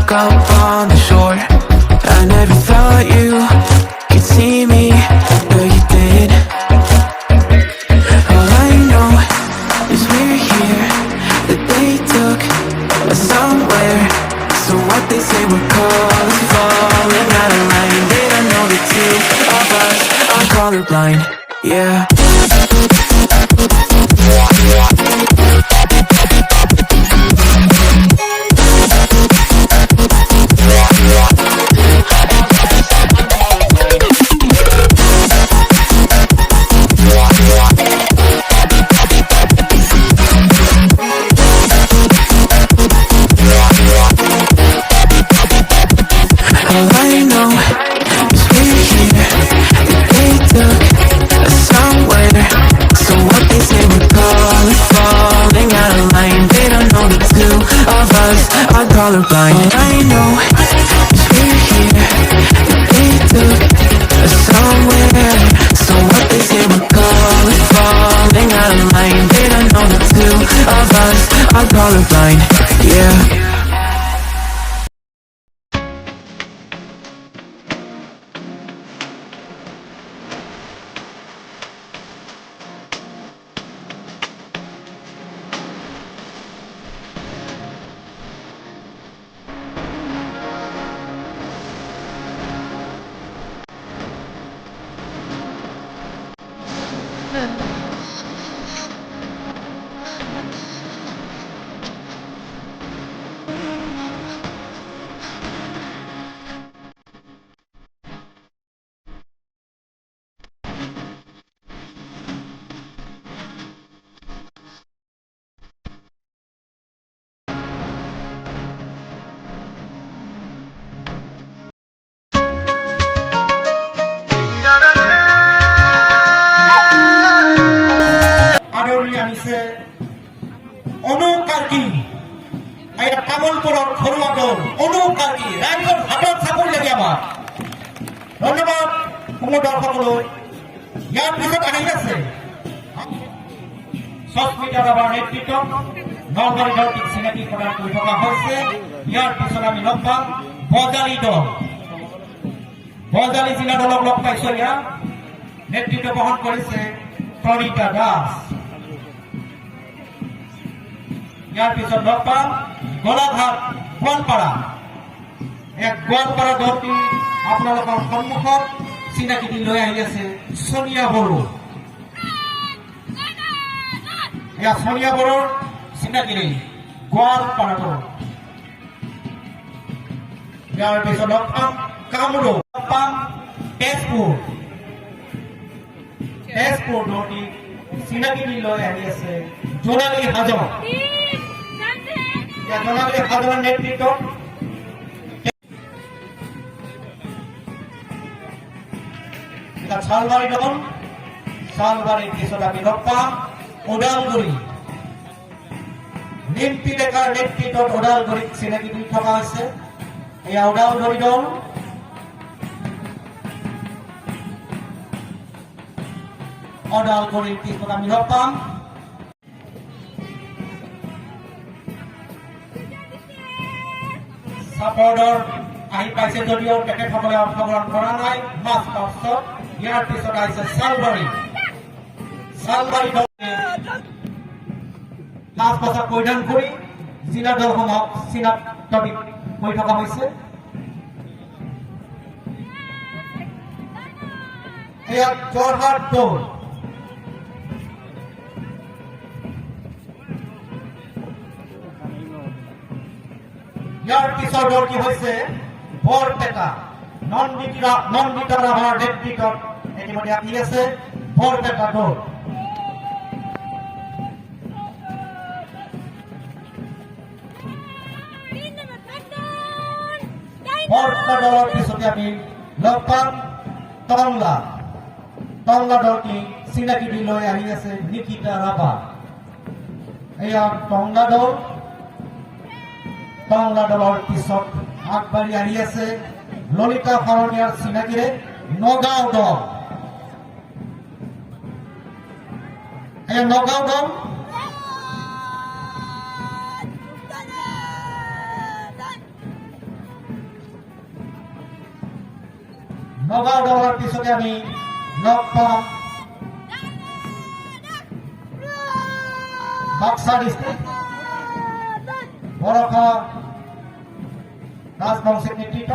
woke up on the shore. I never thought you could see me, no you did. All I know is we're here, that they took us somewhere. So what they say we're calling, falling out of line. They don't know the two of us are colorblind, yeah. Colorblind. All I know is we're here, that they took us somewhere. So what they say we're calling, falling out of line. They don't know the two of us are colorblind, yeah. ধন্যবাদ দর্শকলৈ ইয়াৰ পিছত আহি আছে 6 metre rubber নেতৃত্বত নলবাৰী দলটিক চিনাকি প্ৰদান কৰি থকা হৈছে। ইয়াৰ পিছত আমি লগ পাম বজালী দল। বজালী জিলা দলক লগ পাইছো। ইয়াৰ নেতৃত্ব বহন কৰিছে প্ৰণীতা দাস। ইয়াৰ পিছত লগ পাম গোলাঘাট গোৱালপাৰা। এক গোৱালপাৰা দলটি আপোনালোকৰ সন্মুখত চিনাকি দি লৈ আহি আছে সোনিয়া বড়ো। এয়া সোনিয়া বড়োৰ চিনাকি দি গোৱালপাৰা দল। ইয়াৰ পিছত লগ পাম কামৰূপ, লগ পাম তেজপুৰ। তেজপুৰ দলটি চিনাকি দি লৈ আহি আছে জোনালী হাজং। জোনালী হাজঙৰ নেতৃত্বত চালবাৰী দল। চালবাৰীৰ পিছত আমি লগ পাম ওদালগুৰি। নিম্পি ডেকাৰ নেতৃত্বত ওদালগুৰিত চিনাকি দি থকা হৈছে। এয়া ওদালগুৰি দল। ওদালগুৰিৰ পিছত আমি লগ পাম চাপৰ্ডৰ আহি পাইছে যদিও তেখেতসকলে অংশগ্ৰহণ কৰা নাই মাছ পাছত। ইয়াৰ পিছত আহিছে চালবাৰী। চালবাৰী দলে সাজ পোছাক পৰিধান কৰি জিলা দলসমূহক চিনাক্ত কৰি থকা হৈছে। এয়া যোৰহাট দল। ইয়াৰ পিছৰ দলটি হৈছে বৰপেটা। নন্দিতা ৰাভাৰ নেতৃত্বত ইতিমধ্যে আহি আছে বৰপেটা দল। বৰপেটা দলৰ পিছতে আমি লগ পাম টংলা। টংলা দলটি চিনাকি দি লৈ আহি আছে নিকিতা ৰাভা। এয়া টংলা দল। টংলা দলৰ পিছত আগবাঢ়ি আহি আছে ললিতা শৰণীয়াৰ চিনাকিৰে নগাঁও দল। এই নগাঁও দল নগাঁও দলৰ পিছতে আমি লগ পাম বাক্সা ডিস্ট্রিক্ট বৰষা রাজবংশের নেতৃত্ব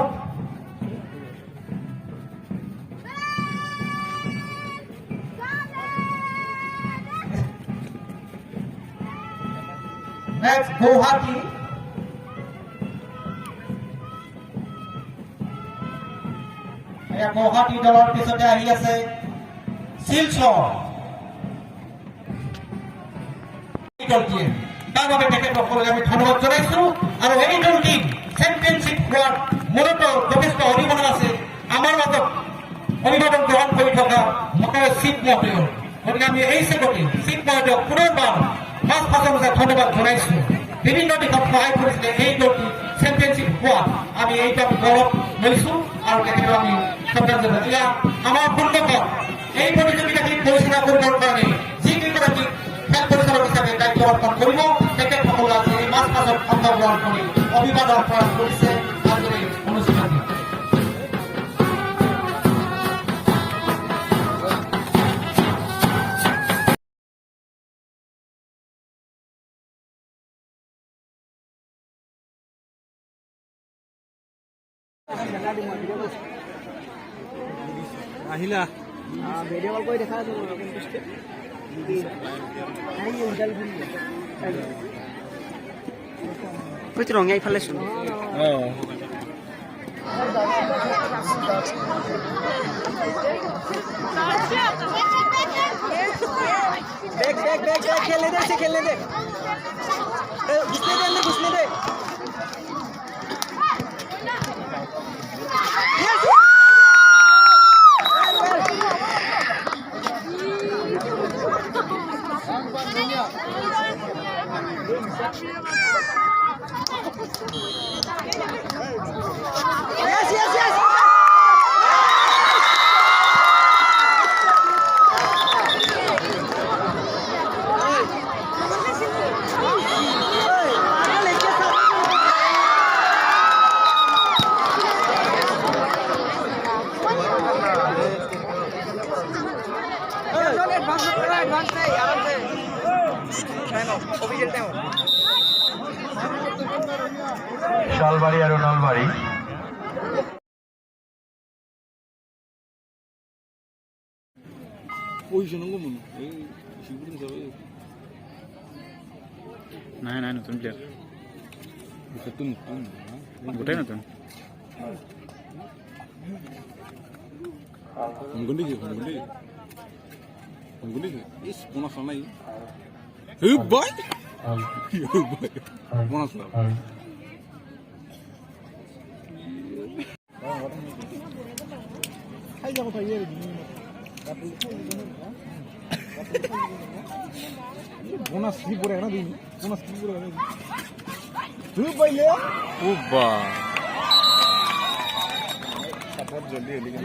নেক্সট গুৱাহাটী গুৱাহাটী দলৰ পিছতে আহি আছে শিলচৰ তাৰ বাবে তেখেতসকলক আমি ধন্যবাদ জনাইছো আৰু এই দলটি চেম্পিয়নশ্বিপ হোৱাত মূলত যথেষ্ট অৰিহণা আছে আমাৰ মাজত অভিভাৱক গ্ৰহণ কৰি থকা মতৰ চিট মহোদয় গতিকে আমি এই চেগতে চিট মহোদয়ক পুনৰবাৰ ফাৰ্ষ্ট ধন্যবাদ জনাইছো বিভিন্ন দিশত সহায় কৰিছিলে এই দলটি চেম্পিয়নশ্বিপ হোৱাত আমি এইটো গৌৰৱ লৈছো আৰু তেখেতক আমি শ্ৰদ্ধা জনাইছো এতিয়া আমাৰ সন্মুখত এই প্ৰতিযোগিতাখিনি পৰিচালনা কৰিবৰ কাৰণে যিকেইগৰাকী খেল পৰিচালক হিচাপে দায়িত্ব অৰ্পণ কৰিব তেখেতসকল আজি এই মাজত অংশগ্ৰহণ কৰি অভিবাদন প্ৰদান কৰিছে আজিৰ এই অনুষ্ঠানটি আহিলা ভিডিঅ' কল কৰি দেখা আছো ৰঙিয়া ইফালে চোন খেলে দে খেলে দে ঘুষলে দে শালবাড়ি আর নলবাড়ি নাই নাই নতুন প্লেয়ার গোটাই নতুন বোনাস কি পড়ে না দিন বোনাস কি পড়ে না তুই পাইলে ও বা সাপোর্ট জলদি এলিগে